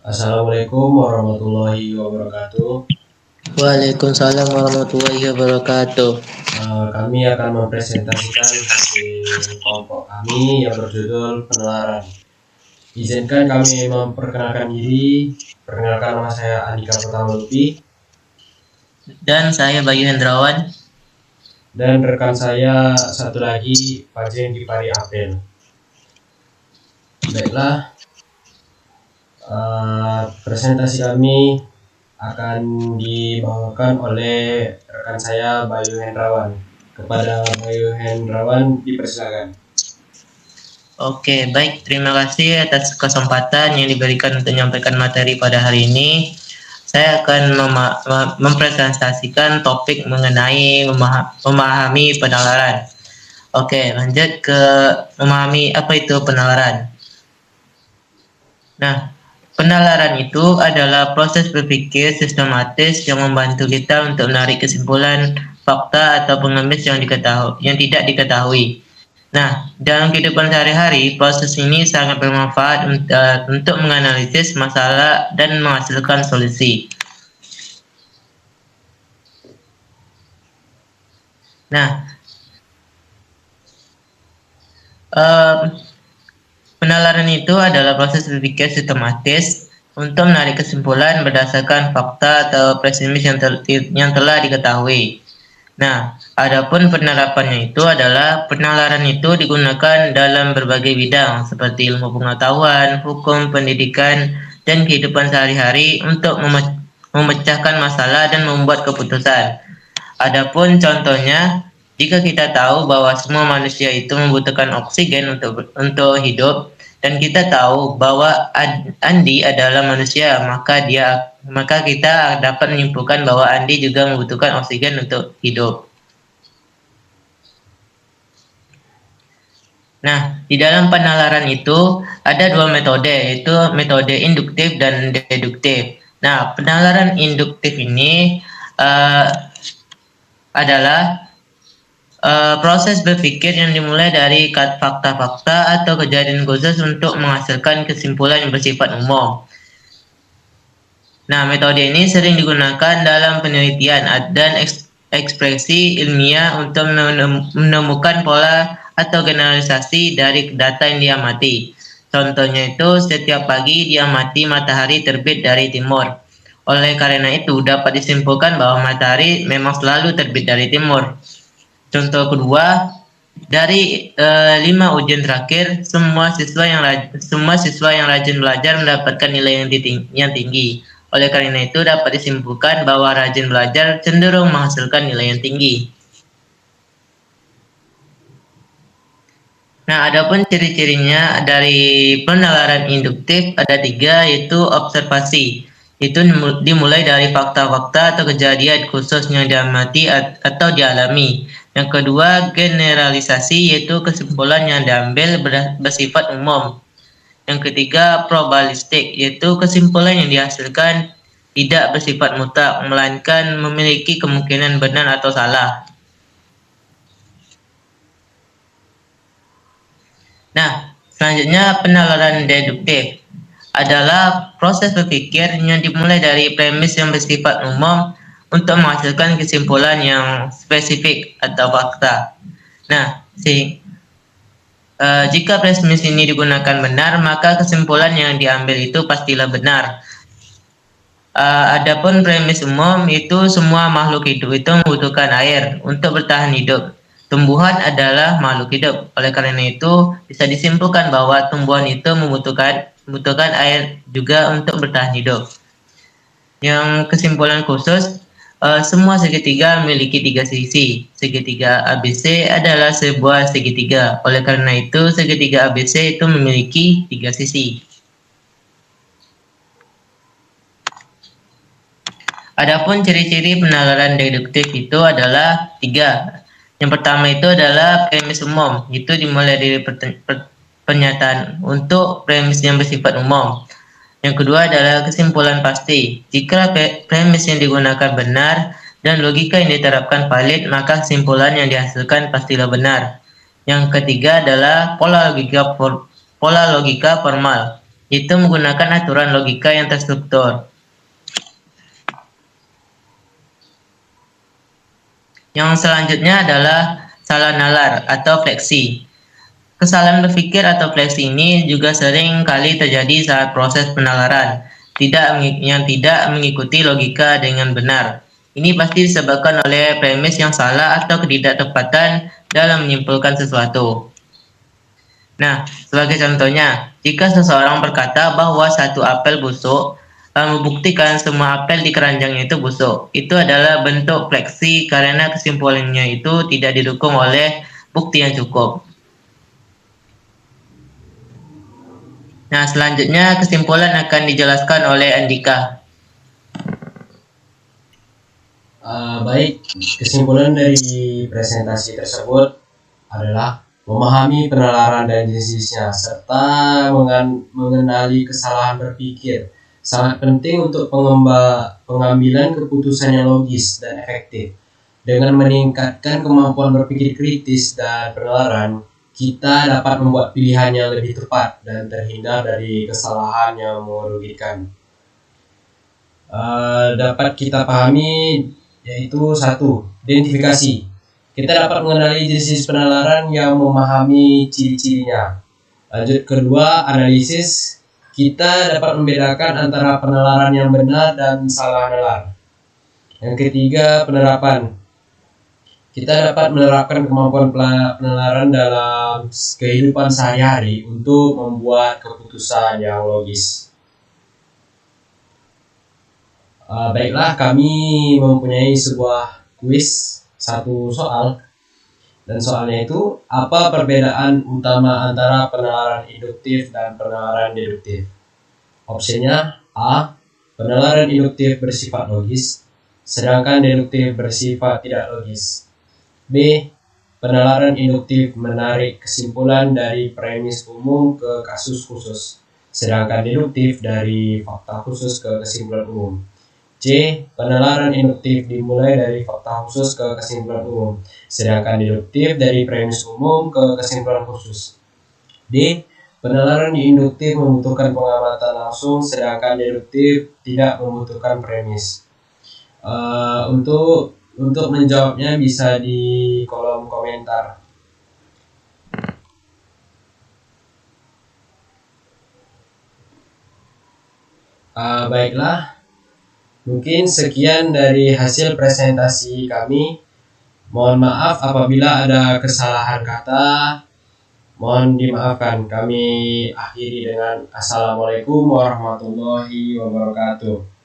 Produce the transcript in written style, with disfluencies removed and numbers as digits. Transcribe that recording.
Assalamualaikum warahmatullahi wabarakatuh. Waalaikumsalam warahmatullahi wabarakatuh. Kami akan mempresentasikan kelompok kami yang berjudul penalaran. Izinkan kami memperkenalkan diri. Perkenalkan, nama saya Andika Pratama Lutfi. Dan saya Bayu Hendrawan. Dan rekan saya satu lagi, Pajen Gipari Apel. Baiklah, presentasi kami akan dibawakan oleh rekan saya Bayu Hendrawan. Kepada Bayu Hendrawan dipersilakan. Oke, baik. Terima kasih atas kesempatan yang diberikan untuk menyampaikan materi pada hari ini. Saya akan mempresentasikan topik mengenai memahami penalaran. Oke, lanjut ke memahami apa itu penalaran. Nah, penalaran itu adalah proses berpikir sistematis yang membantu kita untuk menarik kesimpulan, fakta, atau pengemis yang tidak diketahui. Nah, dalam kehidupan sehari-hari, proses ini sangat bermanfaat untuk menganalisis masalah dan menghasilkan solusi. Nah, penalaran itu adalah proses berpikir sistematis untuk menarik kesimpulan berdasarkan fakta atau premis yang telah diketahui. Nah, adapun penerapannya itu adalah penalaran itu digunakan dalam berbagai bidang seperti ilmu pengetahuan, hukum, pendidikan, dan kehidupan sehari-hari untuk memecahkan masalah dan membuat keputusan. Adapun contohnya, jika kita tahu bahwa semua manusia itu membutuhkan oksigen untuk hidup, dan kita tahu bahwa Andi adalah manusia, maka kita dapat menyimpulkan bahwa Andi juga membutuhkan oksigen untuk hidup. Nah, di dalam penalaran itu ada dua metode, yaitu metode induktif dan deduktif. Nah, penalaran induktif ini adalah proses berpikir yang dimulai dari fakta-fakta atau kejadian khusus untuk menghasilkan kesimpulan yang bersifat umum. Nah, metode ini sering digunakan dalam penelitian dan ekspresi ilmiah untuk menemukan pola atau generalisasi dari data yang diamati. Contohnya itu, setiap pagi diamati matahari terbit dari timur. Oleh karena itu, dapat disimpulkan bahwa matahari memang selalu terbit dari timur. Contoh kedua, dari 5 ujian terakhir, semua siswa yang rajin belajar mendapatkan nilai yang tinggi. Oleh karena itu, dapat disimpulkan bahwa rajin belajar cenderung menghasilkan nilai yang tinggi. Nah, adapun ciri-cirinya dari penalaran induktif ada 3, yaitu observasi. Itu dimulai dari fakta-fakta atau kejadian khusus yang diamati atau dialami. Yang kedua, generalisasi, yaitu kesimpulan yang diambil bersifat umum. Yang ketiga, probabilistik, yaitu kesimpulan yang dihasilkan tidak bersifat mutlak, melainkan memiliki kemungkinan benar atau salah. Nah, selanjutnya penalaran deduktif adalah proses berpikir yang dimulai dari premis yang bersifat umum untuk menghasilkan kesimpulan yang spesifik atau fakta. Nah, jika premis ini digunakan benar, maka kesimpulan yang diambil itu pastilah benar. Adapun premis umum itu semua makhluk hidup itu membutuhkan air untuk bertahan hidup. Tumbuhan adalah makhluk hidup. Oleh karena itu, bisa disimpulkan bahwa tumbuhan itu membutuhkan air juga untuk bertahan hidup. Yang kesimpulan khusus, semua segitiga memiliki 3 sisi. Segitiga ABC adalah sebuah segitiga. Oleh karena itu, segitiga ABC itu memiliki 3 sisi. Adapun ciri-ciri penalaran deduktif itu adalah 3. Yang pertama itu adalah premis umum, itu dimulai dari pernyataan untuk premis yang bersifat umum. Yang kedua adalah kesimpulan pasti. Jika premis yang digunakan benar dan logika yang diterapkan valid, maka kesimpulan yang dihasilkan pastilah benar. Yang ketiga adalah pola logika formal. yaitu menggunakan aturan logika yang terstruktur. Yang selanjutnya adalah salah nalar atau fleksi. Kesalahan berpikir atau fleksi ini juga sering kali terjadi saat proses penalaran, yang tidak mengikuti logika dengan benar. Ini pasti disebabkan oleh premis yang salah atau ketidaktepatan dalam menyimpulkan sesuatu. Nah, sebagai contohnya, jika seseorang berkata bahwa satu apel busuk, membuktikan semua apel di keranjangnya itu busuk. Itu adalah bentuk fleksi karena kesimpulannya itu tidak didukung oleh bukti yang cukup. Nah, selanjutnya kesimpulan akan dijelaskan oleh Andika. Baik, kesimpulan dari presentasi tersebut adalah memahami penalaran dan jenisnya serta mengenali kesalahan berpikir sangat penting untuk pengambilan keputusan yang logis dan efektif. Dengan meningkatkan kemampuan berpikir kritis dan penalaran, kita dapat membuat pilihan yang lebih tepat dan terhindar dari kesalahan yang merugikan. Dapat kita pahami yaitu 1. Identifikasi. Kita dapat mengenali jenis penalaran yang memahami ciri-cirinya. Lanjut kedua, analisis. Kita dapat membedakan antara penalaran yang benar dan salah nalar. Yang ketiga, penerapan. Kita dapat menerapkan kemampuan penalaran dalam kehidupan sehari-hari untuk membuat keputusan yang logis. Baiklah, kami mempunyai sebuah kuis, satu soal. Dan soalnya itu, apa perbedaan utama antara penalaran induktif dan penalaran deduktif? Opsinya A. Penalaran induktif bersifat logis, sedangkan deduktif bersifat tidak logis. B. Penalaran induktif menarik kesimpulan dari premis umum ke kasus khusus, sedangkan deduktif dari fakta khusus ke kesimpulan umum. C. Penalaran induktif dimulai dari fakta khusus ke kesimpulan umum, sedangkan deduktif dari premis umum ke kesimpulan khusus. D. Penalaran induktif membutuhkan pengamatan langsung, sedangkan deduktif tidak membutuhkan premis. Untuk menjawabnya bisa di kolom komentar. Baiklah, mungkin sekian dari hasil presentasi kami. Mohon maaf apabila ada kesalahan kata. Mohon dimaafkan. Kami akhiri dengan Assalamualaikum warahmatullahi wabarakatuh.